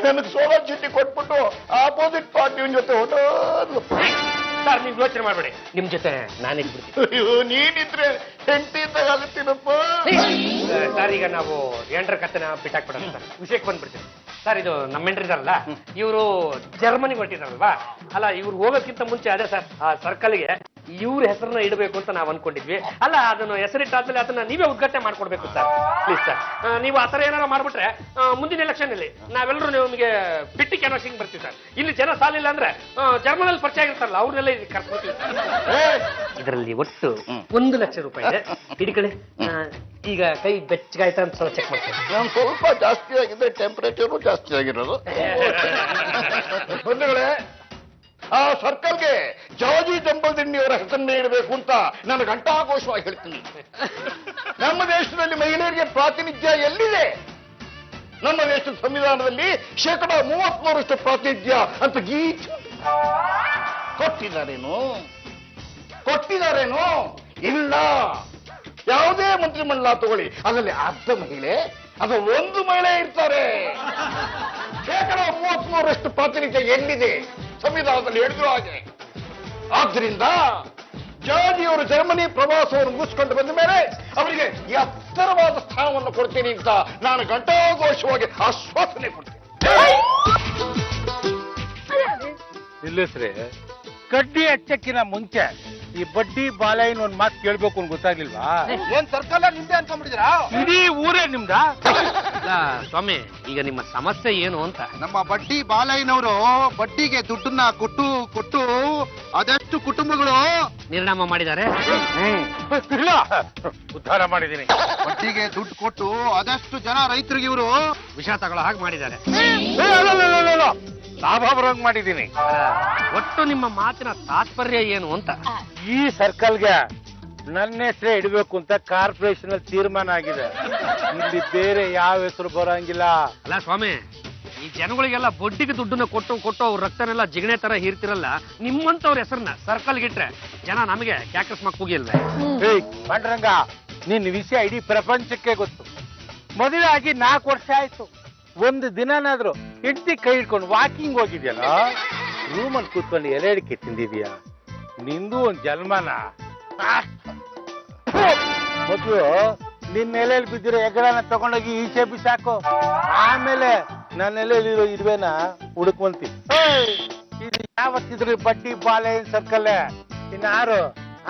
H: ನನಗೆ ಸೋಲಾ ಚೀಟಿ ಕೊಟ್ಬಿಟ್ಟು ಆಪೋಸಿಟ್ ಪಾರ್ಟಿ ಜೊತೆ ಹೊಟ್ಟೋದ್ಲಪ್ಪ.
D: ಸರ್ ನೀವು ಯೋಚನೆ ಮಾಡ್ಬೇಡಿ, ನಿಮ್ ಜೊತೆ ನಾನಿದ್ಬಿಡ್ತೀನಿ.
H: ಅಯ್ಯೋ, ನೀನಿದ್ರೆ ಹೆಂಡತಿ ಇದ್ದಾಗ ಆಗುತ್ತೀನಪ್ಪ.
D: ಸರ್ ಈಗ ನಾವು ಎಂಟ್ರ ಕತ್ತನ ಬಿಟ್ಟಾಕ್ಬಿಡೋಣ ಸರ್, ವಿಷಯಕ್ಕೆ ಬಂದ್ಬಿಡ್ತೀನಿ. ಸರ್ ಇದು ನಮ್ಮ ಎಂಟ್ರಿದಾರಲ್ಲ, ಇವರು ಜರ್ಮನಿಗೆ ಹೊರಟಿದಾರಲ್ವಾ. ಅಲ್ಲ, ಇವ್ರು ಹೋಗೋಕ್ಕಿಂತ ಮುಂಚೆ ಅದೇ ಸರ್ ಆ ಸರ್ಕಲ್ಗೆ ಇವ್ರ ಹೆಸರನ್ನ ಇಡಬೇಕು ಅಂತ ನಾವು ಅನ್ಕೊಂಡಿದ್ವಿ. ಅಲ್ಲ, ಅದನ್ನು ಹೆಸರಿಟ್ಟಾದ್ಮೇಲೆ ಅದನ್ನ ನೀವೇ ಉದ್ಘಾಟನೆ ಮಾಡ್ಕೊಡ್ಬೇಕು ಸರ್, ಪ್ಲೀಸ್ ಸರ್. ನೀವು ಆ ಥರ ಏನಾರ ಮಾಡ್ಬಿಟ್ರೆ ಮುಂದಿನ ಎಲೆಕ್ಷನ್ ಅಲ್ಲಿ ನಾವೆಲ್ಲರೂ ನಿಮಗೆ ಬಿಟ್ಟು ಕ್ಯಾನ್ವಾಸಿಂಗ್ ಬರ್ತೀವಿ ಸರ್. ಇಲ್ಲಿ ಜನ ಸಾಲಿಲ್ಲ ಅಂದ್ರೆ ಜರ್ಮನಲ್ಲಿ ಪರಿಚಯ ಆಗಿರ್ತಾರಲ್ಲ ಅವ್ರನ್ನೆಲ್ಲ ಇಲ್ಲಿ ಕರ್ಸ್ಕೊತೀವಿ. ಇದರಲ್ಲಿ ಒಟ್ಟು 1 ಲಕ್ಷ ರೂಪಾಯಿ ಇದೆ. ಹಿಡಿಕಡೆ ಈಗ ಕೈ ಬೆಚ್ಚಗಾಯ್ತಾ ಅಂತ ಸ್ವಲ್ಪ ಚೆಕ್ ಮಾಡ್ತೀನಿ.
H: ನಾನು ಸ್ವಲ್ಪ ಜಾಸ್ತಿ ಆಗಿದೆ, ಟೆಂಪರೇಚರು ಜಾಸ್ತಿ ಆಗಿರೋದು. ಬಂಧುಗಳೇ, ಆ ಸರ್ಕಲ್ಗೆ ಜಾರ್ಜ್ ಜಂಬಲ್ದಿನ್ನಿಯವರ ಹೆಸರನ್ನೇ ಇಡಬೇಕು ಅಂತ ನಾನು ಘಂಟಾಘೋಷವಾಗಿ ಹೇಳ್ತೀನಿ. ನಮ್ಮ ದೇಶದಲ್ಲಿ ಮಹಿಳೆಯರಿಗೆ ಪ್ರಾತಿನಿಧ್ಯ ಎಲ್ಲಿದೆ? ನಮ್ಮ ದೇಶದ ಸಂವಿಧಾನದಲ್ಲಿ 33% ಪ್ರಾತಿನಿಧ್ಯ ಅಂತ ಗೀಚ್ ಕೊಟ್ಟಿದ್ದಾರೇನು? ಇಲ್ಲ. ಯಾವುದೇ ಮಂತ್ರಿಮಂಡಲ ತಗೊಳ್ಳಿ, ಅದರಲ್ಲಿ ಅರ್ಧ ಮಹಿಳೆ, ಅದು ಒಂದು ಮಹಿಳೆ ಇರ್ತಾರೆ. 33% ಪ್ರಾತಿನಿಧ್ಯ ಎಲ್ಲಿದೆ ಸಂವಿಧಾನದಲ್ಲಿ ಹೇಳಿದ್ರು ಹಾಗೆ. ಆದ್ದರಿಂದ ಜಾರ್ಜಿಯವರು ಜರ್ಮನಿ ಪ್ರವಾಸವನ್ನು ಮುಗಿಸ್ಕೊಂಡು ಬಂದ ಮೇಲೆ ಅವರಿಗೆ ಎತ್ತರವಾದ ಸ್ಥಾನವನ್ನು ಕೊಡ್ತೀನಿ ಅಂತ ನಾನು ಘಂಟಾಘೋಷವಾಗಿ ಆಶ್ವಾಸನೆ ಕೊಡ್ತೀನಿ.
I: ನಿಲ್ಲಿಸ್ರಿ. ಕಡ್ಡಿ ಹಚ್ಚಕ್ಕಿನ ಮುಂಚೆ ಈ ಬಡ್ಡಿ ಬಾಲಯ್ಯನ ಒಂದ್ ಮಾತು ಕೇಳ್ಬೇಕು ಅಂತ ಗೊತ್ತಾಗ್ಲಿಲ್ವಾ?
E: ಏನ್ ಸರ್ಕಲ್ ನಿಮ್ದೆ ಅನ್ಕೊಂಡ್ಬಿಟ್ಟಿದ್ರಾ?
I: ಇಡೀ ಊರೇ ನಿಮ್ದ?
D: ಸ್ವಾಮಿ, ಈಗ ನಿಮ್ಮ ಸಮಸ್ಯೆ ಏನು ಅಂತ?
E: ನಮ್ಮ ಬಡ್ಡಿ ಬಾಲಯ್ಯನವರು ಬಡ್ಡಿಗೆ ದುಡ್ಡನ್ನ ಕೊಟ್ಟು ಅದೆಷ್ಟು ಕುಟುಂಬಗಳು
D: ನಿರ್ನಾಮ ಮಾಡಿದ್ದಾರೆ.
I: ಇಲ್ಲ, ಉದ್ಧಾರ ಮಾಡಿದೀನಿ.
E: ಬಡ್ಡಿಗೆ ದುಡ್ಡು ಕೊಟ್ಟು ಅದೆಷ್ಟು ಜನ ರೈತರಿಗೆ ಇವರು
D: ವಿಷ ತಗೊಳ್ಳೋ ಹಾಗೆ ಮಾಡಿದ್ದಾರೆ.
I: ಲಾಭ ಬರೋಂಗ್ ಮಾಡಿದೀನಿ.
D: ಒಟ್ಟು ನಿಮ್ಮ ಮಾತಿನ ತಾತ್ಪರ್ಯ ಏನು ಅಂತ?
I: ಈ ಸರ್ಕಲ್ಗೆ ನನ್ನ ಹೆಸರೇ ಇಡಬೇಕು ಅಂತ ಕಾರ್ಪೊರೇಷನ್ ಅಲ್ಲಿ ತೀರ್ಮಾನ ಆಗಿದೆ. ಇಲ್ಲಿ ಬೇರೆ ಯಾವ ಹೆಸರು ಬರೋಂಗಿಲ್ಲ.
D: ಅಲ್ಲ ಸ್ವಾಮಿ, ಈ ಜನಗಳಿಗೆಲ್ಲ ಬಡ್ಡಿಗೆ ದುಡ್ಡನ್ನ ಕೊಟ್ಟು ಅವ್ರ ರಕ್ತನೆಲ್ಲ ಜಿಗಣೆ ತರ ಹೀರ್ತಿರಲ್ಲ, ನಿಮ್ಮಂತವ್ರ ಹೆಸರನ್ನ ಸರ್ಕಲ್ ಗಿಟ್ರೆ ಜನ ನಮಗೆ ಕ್ಯಾಕಸ್ ಮಕ್ಕೂಗಿಲ್ವೇ?
I: ಪಾಂಡುರಂಗ, ನಿನ್ನ ವಿಷಯ ಇಡೀ ಪ್ರಪಂಚಕ್ಕೆ ಗೊತ್ತು. ಮದುವೆ ಆಗಿ 4 ವರ್ಷ ಆಯ್ತು. ಒಂದು ದಿನನಾದ್ರು ಹೆಂಡತಿ ಕೈ ಹಿಡ್ಕೊಂಡು ವಾಕಿಂಗ್ ಹೋಗಿದ್ಯಲ್ಲ, ರೂಮಲ್ಲಿ ಕೂತ್ಕೊಂಡು ಎಲೆ ಅಡಿಕೆ ತಿಂದಿದ್ಯಾ? ನಿಂದು ಒಂದ್ ಜನ್ಮನ. ಮೊದ್ಲು ನಿನ್ನ ಎಲೆಯಲ್ಲಿ ಬಿದ್ದಿರೋ ಎಗರನ್ನ ತಗೊಂಡೋಗಿ ಈಚೆ ಬಿಸಾಕು. ಆಮೇಲೆ ನನ್ನ ಎಲೆಯಲ್ಲಿರೋ ಇರುವೆನ ಹುಡುಕ್ವಂತಿ. ಇದು ಯಾವತ್ತಿದ್ರು ಬಡ್ಡಿ ಬಾಲೆನ್ ಸರ್ಕಲ್. ಇನ್ನು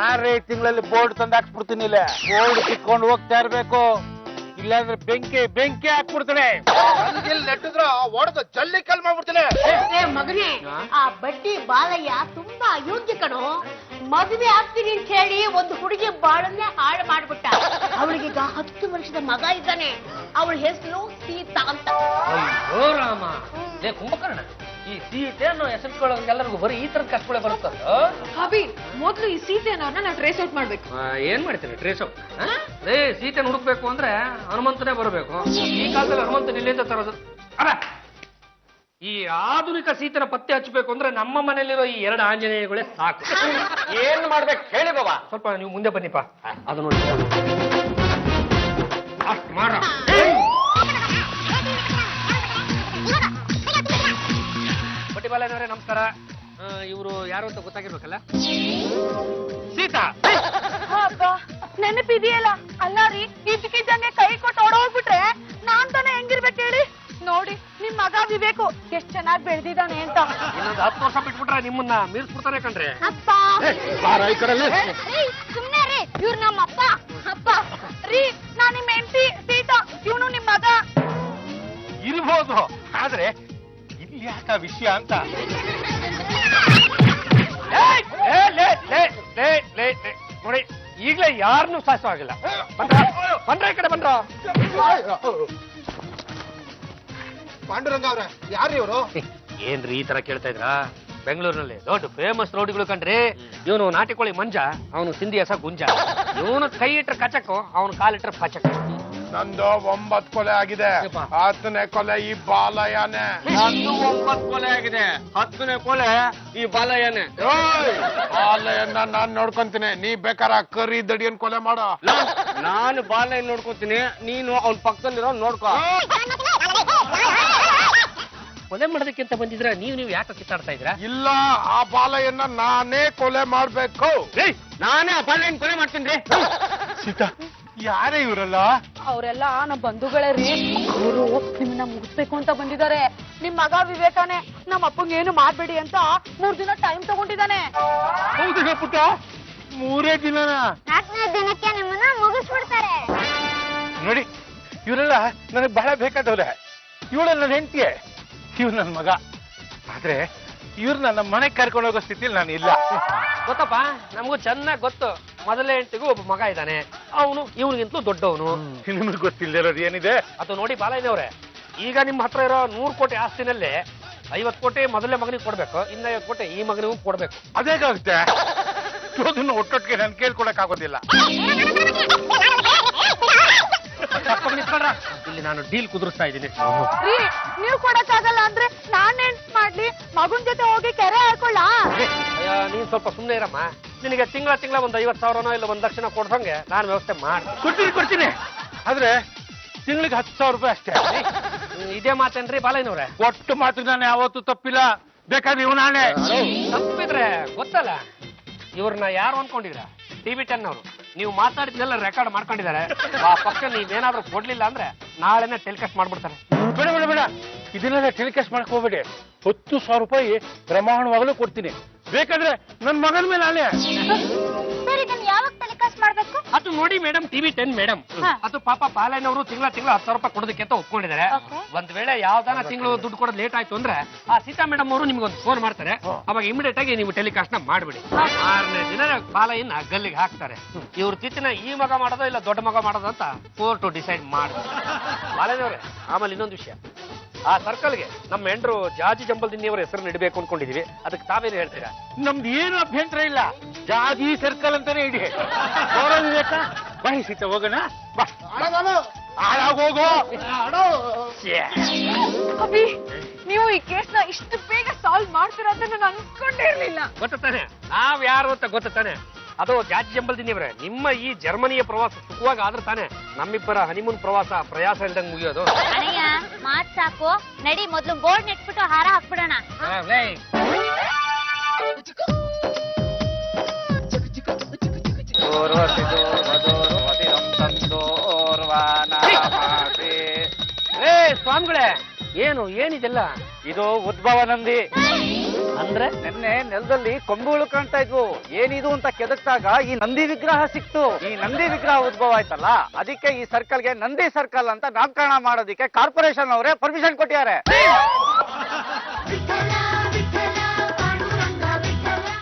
I: 6 ತಿಂಗಳಲ್ಲಿ ಬೋರ್ಡ್ ತಂದು ಹಾಕ್ಸ್ಬಿಡ್ತೀನಿ. ಇಲ್ಲ ಬೋರ್ಡ್ ಕಿತ್ಕೊಂಡು ಹೋಗ್ತಾ ಇರ್ಬೇಕು, ಇಲ್ಲಾಂದ್ರೆ ಬೆಂಕಿ ಹಾಕ್ಬಿಡ್ತಾನೆ.
H: ನೆಟ್ಟಿದ್ರ ಹೊಡೆದು ಜಲ್ಲಿ ಕಲ್ ಮಾಡ್ಬಿಡ್ತೀನಿ.
C: ಮಗನೇ, ಆ ಬಡ್ಡಿ ಬಾಲಯ್ಯ ತುಂಬಾ ಅಯೋಗ್ಯ ಕಣೋ. ಮದುವೆ ಆಗ್ತೀನಿ ಅಂತ ಹೇಳಿ ಒಂದು ಹುಡುಗಿ ಬಾಳನ್ನೇ ಹಾಳು ಮಾಡ್ಬಿಟ್ಟ. ಅವಳಿಗೆ ಈಗ 10 ವರ್ಷದ ಮಗ ಇದ್ದಾನೆ. ಅವಳ ಹೆಸರು ಸೀತಾ ಅಂತ.
D: ಅಯ್ಯೋ ರಾಮ, ಕುಂಭಕರ್ಣ, ಈ ಸೀತೆ ಅನ್ನೋ ಹೆಸರು ಎಲ್ಲರಿಗೂ ಬರೀ ಈ ತರದ ಕಷ್ಟಗಳೇ ಬರುತ್ತಲ್ಲ.
B: ಅಭಿ, ಮೊದ್ಲು ಈ ಸೀತೆ ಅನ್ನೋರ್ನ ನಾವು ಟ್ರೇಸ್ ಔಟ್ ಮಾಡ್ಬೇಕು.
D: ಏನ್ ಮಾಡ್ತೀರಿ ಟ್ರೇಸ್ ಔಟ್? ಸೀತೆನ ಹುಡುಕ್ಬೇಕು ಅಂದ್ರೆ ಹನುಮಂತನೇ ಬರಬೇಕು. ಈ ಕಾಲದಲ್ಲಿ ಹನುಮಂತನ ಇಲ್ಲಿಂದ ತರೋದು. ಅಲ್ಲ, ಈ ಆಧುನಿಕ ಸೀತೆನ ಪತ್ತೆ ಹಚ್ಚಬೇಕು ಅಂದ್ರೆ ನಮ್ಮ ಮನೆಯಲ್ಲಿರೋ ಈ 2 ಆಂಜನೇಯಗಳೇ ಸಾಕು.
F: ಏನ್ ಮಾಡ್ಬೇಕು ಹೇಳಿ ಬಾಬಾ.
D: ಸ್ವಲ್ಪ ನೀವು ಮುಂದೆ ಬನ್ನಿಪ್ಪ, ಅದು ನೋಡಿ ಅಷ್ಟು ಮಾಡ. ಬಟ್ಟಿ ಬಾಲಯ್ಯನವರೇ ನಮಸ್ಕಾರ. ಇವರು ಯಾರು ಅಂತ ಗೊತ್ತಾಗಿರ್ಬೇಕಲ್ಲ? ಸೀತಾ.
B: ನೆನಪಿದೆಯಲ್ಲ? ಅಲ್ಲ ರೀ, ಇದಕ್ಕಿದ್ದಂಗೆ ಕೈ ಕೊಟ್ಟು ಓಡೋಗ್ಬಿಟ್ರೆ ನಾನ್ ತಾನೇ ಹೆಂಗಿರ್ಬೇಕು ಹೇಳಿ? ನೋಡಿ, ನಿಮ್ ಮಗ ವಿವೇಕು ಎಷ್ಟ್ ಚೆನ್ನಾಗಿ ಬೆಳೆದಿದ್ದಾನೆ ಅಂತ.
D: ಇನ್ನೊಂದು 10 ವರ್ಷ ಬಿಟ್ಬಿಟ್ರೆ ನಿಮ್ಮನ್ನ ಮೀರ್ಸ್ಬಿಡ್ತಾರೆ ಕಣ್ರಿ.
C: ಅಪ್ಪ
B: ಸುಮ್ನೆ ರೀ, ಇವ್ರು ನಮ್ಮ ಅಪ್ಪ. ಅಪ್ಪ ರೀ, ನಾನ್ ನಿಮ್ ಹೆಂಡತಿ ಸೀತಾ, ಇವನು ನಿಮ್ ಮಗ.
I: ಇರ್ಬೋದು, ಆದ್ರೆ ಇಲ್ಲಿ ಯಾಕ ವಿಷಯ ಅಂತ.
D: ನೋಡಿ, ಈಗಲೇ ಯಾರನ್ನೂ ಸಾಯಿಸೋವಾಗಿಲ್ಲ. ಬಂದ್ರ ಈ ಕಡೆ ಬಂದ್ರ.
H: ಪಾಂಡುರಂಗ ಅವ್ರೆ, ಯಾರು ಇವರು?
D: ಏನ್ರಿ ಈ ತರ ಕೇಳ್ತಾ ಇದ್ರ? ಬೆಂಗಳೂರಿನಲ್ಲಿ ದೊಡ್ಡ ಫೇಮಸ್ ರೌಡಿಗಳು ಕಣ್ರಿ. ಇವನು ನಾಟಿಕೋಳಿ ಮಂಜ, ಅವನು ಸಿಂಧಿ ಹೆಸ ಗುಂಜ. ಇವನು ಕೈ ಇಟ್ರೆ ಕಚಕು, ಅವನು ಕಾಲಿಟ್ರೆ ಪಚಕ್.
E: ನಂದು 9 ಕೊಲೆ ಆಗಿದೆ. 10ನೇ ಕೊಲೆ ಈ ಬಾಲಯ್ಯನೇ.
F: ನಂದು 9 ಕೊಲೆ ಆಗಿದೆ. 10ನೇ ಕೊಲೆ ಈ ಬಾಲಯ್ಯನೇ.
E: ಬಾಲಯ್ಯನ ನಾನ್ ನೋಡ್ಕೊಂತೀನಿ, ನೀ ಬೇಕಾರ ಕರಿ ದಡಿಯನ್ ಕೊಲೆ ಮಾಡೋ.
F: ನಾನು ಬಾಲಯ್ಯ ನೋಡ್ಕೊತೀನಿ, ನೀನು ಅವ್ನ ಪಕ್ಕದಲ್ಲಿರೋ ನೋಡ್ಕೋ.
D: ಕೊಲೆ ಮಾಡೋದಕ್ಕಿಂತ ಬಂದಿದ್ರ ನೀವು ಯಾಕೆ ಕಿತ್ತಾಡ್ತಾ ಇದ್ರ?
E: ಇಲ್ಲ, ಆ ಬಾಲಯ್ಯನ ನಾನೇ ಕೊಲೆ ಮಾಡ್ಬೇಕು.
F: ನಾನೇ ಆ ಬಾಲಯ್ಯನ ಕೊಲೆ ಮಾಡ್ತೀನಿ.
I: ಸೀತಾ, ಯಾರೇ ಇವರಲ್ಲ?
B: ಅವರೆಲ್ಲ ನಮ್ಮ ಬಂಧುಗಳೇ ರೀ. ಅವರು ನಿಮ್ಮನ್ನ ಮುಗಿಸ್ಬೇಕು ಅಂತ ಬಂದಿದ್ದಾರೆ. ನಿಮ್ ಮಗ ವಿವೇಕಾನೆ ನಮ್ಮ ಅಪ್ಪಂಗೆ ಏನು ಮಾಡ್ಬೇಡಿ ಅಂತ 3 ದಿನ ಟೈಮ್ ತಗೊಂಡಿದ್ದಾನೆ.
I: ಹೌದಾ ಪುಟ್ಟ? 3 ದಿನನ?
C: 4ನೇ ದಿನಕ್ಕೆ ನಿಮ್ಮನ್ನ ಮುಗಿಸ್ಬಿಡ್ತಾರೆ.
I: ನೋಡಿ, ಇವರೆಲ್ಲ ನನಗೆ ಬಹಳ ಬೇಕಾದವ್ರೆ. ಇವಳ ನನ್ನ ಹೆಂಡತಿಯೇ, ಇವ್ರು ನನ್ನ ಮಗ. ಆದ್ರೆ ಇವ್ರು ನನ್ನ ಮನೆಗೆ ಕರ್ಕೊಂಡು ಹೋಗೋ ಸ್ಥಿತಿಲಿ ನಾನು ಇಲ್ಲ.
D: ಗೊತ್ತಪ್ಪ, ನಮಗೂ ಚೆನ್ನಾಗಿ ಗೊತ್ತು. ಮೊದಲೇ ಹೆಂಡತಿಗೂ ಒಬ್ಬ ಮಗ ಇದ್ದಾನೆ, ಅವನು ಇವನಿಗಿಂತಲೂ ದೊಡ್ಡವನು.
I: ನಿಮಗೆ ಗೊತ್ತಿಲ್ಲದಿರೋದು ಏನಿದೆ?
D: ಅದು ನೋಡಿ ಬಾಲಯ್ಯನವ್ರೆ, ಈಗ ನಿಮ್ಮ ಹತ್ರ ಇರೋ 100 ಕೋಟಿ ಆಸ್ತಿನಲ್ಲಿ 50 ಕೋಟಿ ಮೊದಲನೇ ಮಗನಿಗೆ ಕೊಡ್ಬೇಕು, ಇನ್ನ 50 ಕೋಟಿ ಈ ಮಗನಿಗೂ ಕೊಡ್ಬೇಕು.
I: ಅದೇಗಾಗುತ್ತೆ? ಅದನ್ನು ಒಟ್ಟೊಟ್ಟಿಗೆ ನಾನು ಕೇಳ್ಕೊಳಕ್ ಆಗೋದಿಲ್ಲ.
D: ಇಲ್ಲಿ ನಾನು ಡೀಲ್ ಕುದುರಿಸ್ತಾ ಇದ್ದೀನಿ.
B: ರೀ, ನೀವು ಕೊಡಕ್ಕಾಗಲ್ಲ ಅಂದ್ರೆ ನಾನೇನ್ ಮಾಡ್ಲಿ? ಮಗನ್ ಜೊತೆ ಹೋಗಿ ಕೆರೆ ಹಾಕೊಳ್ಳ?
D: ನೀನ್ ಸ್ವಲ್ಪ ಸುಮ್ಮನೆ ಇರಮ್ಮ. ನಿನಗೆ ತಿಂಗಳ ಒಂದು 50,000 ಇಲ್ಲ 1 ಲಕ್ಷ ಕೊಡ್ಸಂಗೆ ನಾನು ವ್ಯವಸ್ಥೆ ಮಾಡಿ
I: ಕೊಡ್ತೀನಿ. ಆದ್ರೆ ತಿಂಗಳಿಗೆ 10,000 ರೂಪಾಯಿ ಅಷ್ಟೇ.
D: ಇದೇ ಮಾತೇನ್ರಿ ಬಾಲಯ್ಯನವ್ರೆ?
I: ಒಟ್ಟು ಮಾತು ನಾನು ಯಾವತ್ತೂ ತಪ್ಪಿಲ್ಲ. ಬೇಕಾದ್ರೆ ಇವ್ ನಾನೇ
D: ತಪ್ಪಿದ್ರೆ ಗೊತ್ತಲ್ಲ. ಇವ್ರನ್ನ ಯಾರು ಅನ್ಕೊಂಡಿದ್ರ? TV 10 ಅವರು. ನೀವು ಮಾತಾಡಿದ್ನೆಲ್ಲ ರೆಕಾರ್ಡ್ ಮಾಡ್ಕೊಂಡಿದ್ದಾರೆ. ಆ ಪಕ್ಷ ನೀವೇನಾದ್ರೂ ಕೊಡ್ಲಿಲ್ಲ ಅಂದ್ರೆ ನಾಳೆನೆ ಟೆಲಿಕಾಸ್ಟ್ ಮಾಡ್ಬಿಡ್ತಾರೆ.
I: ಬೇಡ ಬೇಡ ಬೇಡ, ಇದನ್ನೆಲ್ಲ ಟೆಲಿಕಾಸ್ಟ್ ಮಾಡಕ್ ಹೋಗ್ಬೇಡಿ. 10,000 ರೂಪಾಯಿ ಪ್ರಮಾಣವಾಗಲೂ ಕೊಡ್ತೀನಿ. ಬೇಕಾದ್ರೆ ನನ್ನ ಮಗನ ಮೇಲೆ ನಾನೇ.
C: ಸರ್, ಇದನ್ನ ಯಾವಾಗ ಟೆಲಿಕಾಸ್ಟ್ ಮಾಡ್ಬೇಕು?
D: ಅದು ನೋಡಿ ಮೇಡಮ್, TV 10 ಮೇಡಮ್. ಅದು ಪಾಪ ಬಾಲಯ್ಯನವರು ತಿಂಗಳ 10,000 ರೂಪಾಯಿ ಕೊಡೋದಕ್ಕೆ ಅಂತ ಒಪ್ಕೊಂಡಿದ್ದಾರೆ. ಒಂದ್ ವೇಳೆ ಯಾವ್ದಾನ ತಿಂಗಳು ದುಡ್ಡು ಕೊಡೋದು ಲೇಟ್ ಆಯ್ತು ಅಂದ್ರೆ ಆ ಸೀತಾ ಮೇಡಮ್ ಅವರು ನಿಮ್ಗೆ ಒಂದು ಫೋನ್ ಮಾಡ್ತಾರೆ. ಅವಾಗ ಇಮಿಡಿಯೇಟ್ ಆಗಿ ನೀವು ಟೆಲಿಕಾಸ್ಟ್ ನ ಮಾಡ್ಬಿಡಿ. 6ನೇ ದಿನ ಬಾಲಯ್ಯನ ಗಲ್ಲಿಗೆ ಹಾಕ್ತಾರೆ. ಇವ್ರ ತಿತ್ತಿನ ಈ ಮಗ ಮಾಡೋದೋ ಇಲ್ಲ ದೊಡ್ಡ ಮಗ ಮಾಡೋದು ಅಂತ ಕೋರ್ಟ್ ಡಿಸೈಡ್ ಮಾಡ್ತಾರೆ. ಬಾಲಯ್ಯನವ್ರೆ, ಆಮೇಲೆ ಇನ್ನೊಂದು ವಿಷಯ, ಆ ಸರ್ಕಲ್ಗೆ ನಮ್ಮ ಹೆಂಡ್ರು ಜಾಜಿ ಜಂಬಲ್ದಿನ್ನಿಯವರ ಹೆಸರು ಇಡಬೇಕು ಅನ್ಕೊಂಡಿದೀವಿ. ಅದಕ್ಕೆ ತಾವೇನು ಹೇಳ್ತೀರಾ?
I: ನಮ್ದು ಏನು ಅಭ್ಯಂತರ ಇಲ್ಲ, ಜಾತಿ ಸರ್ಕಲ್ ಅಂತಾನೆ ಇಡಿ. ಬೇಕಾ ಬನ್ನಿ ಸೀತ ಹೋಗೋಣ, ಬಾ. ಹಾಳಾಗೋಗೋ.
B: ಅಭಿ, ನೀವು ಈ ಕೇಸ್ನ ಇಷ್ಟು ಬೇಗ ಸಾಲ್ವ್ ಮಾಡ್ತೀರಾ ಅಂತ ನಾನು ಅನ್ಕೊಂಡೇ ಇರ್ಲಿಲ್ಲ.
D: ಗೊತ್ತಾನೆ ನಾವ್ ಯಾರು ಅಂತ ಗೊತ್ತಾನೆ. ಅದು ಜಾಜಿ ಜಂಬಲ್ದಿನ್ನಿಯವರೇ, ನಿಮ್ಮ ಈ ಜರ್ಮನಿಯ ಪ್ರವಾಸ ಸುಖವಾಗಿ ಆದ್ರೆ ತಾನೆ ನಮ್ಮಿಬ್ಬರ ಹನಿಮೂನ್ ಪ್ರಯಾಸ ಇಲ್ದಂಗ್ ಮುಗಿಯೋದು.
G: ಅಣ್ಣಯ್ಯ ಮಾತ್ ಸಾಕು, ನಡಿ ಮೊದ್ಲು ಬೋರ್ಡ್ ನೆಟ್ಬಿಟ್ಟು ಹಾರ ಹಾಕ್ಬಿಡೋಣ.
D: ಸ್ವಾಮಿಗಳೇ, ಏನಿದೆಲ್ಲ?
F: ಇದು ಉದ್ಭವ ನಂದಿ ಅಂದ್ರೆ ನಿನ್ನೆ ನೆಲದಲ್ಲಿ ಕೊಂಬುಗಳು ಕಾಣ್ತಾ ಇದ್ವು. ಏನಿದು ಅಂತ ಕೆದಕ್ತಾಗ ಈ ನಂದಿ ವಿಗ್ರಹ ಸಿಕ್ತು. ಈ ನಂದಿ ವಿಗ್ರಹ ಉದ್ಭವ ಆಯ್ತಲ್ಲ, ಅದಕ್ಕೆ ಈ ಸರ್ಕಲ್ಗೆ ನಂದಿ ಸರ್ಕಲ್ ಅಂತ ನಾಮಕರಣ ಮಾಡೋದಿಕ್ಕೆ ಕಾರ್ಪೊರೇಷನ್ ಅವರೇ ಪರ್ಮಿಷನ್ ಕೊಟ್ಟಿದ್ದಾರೆ.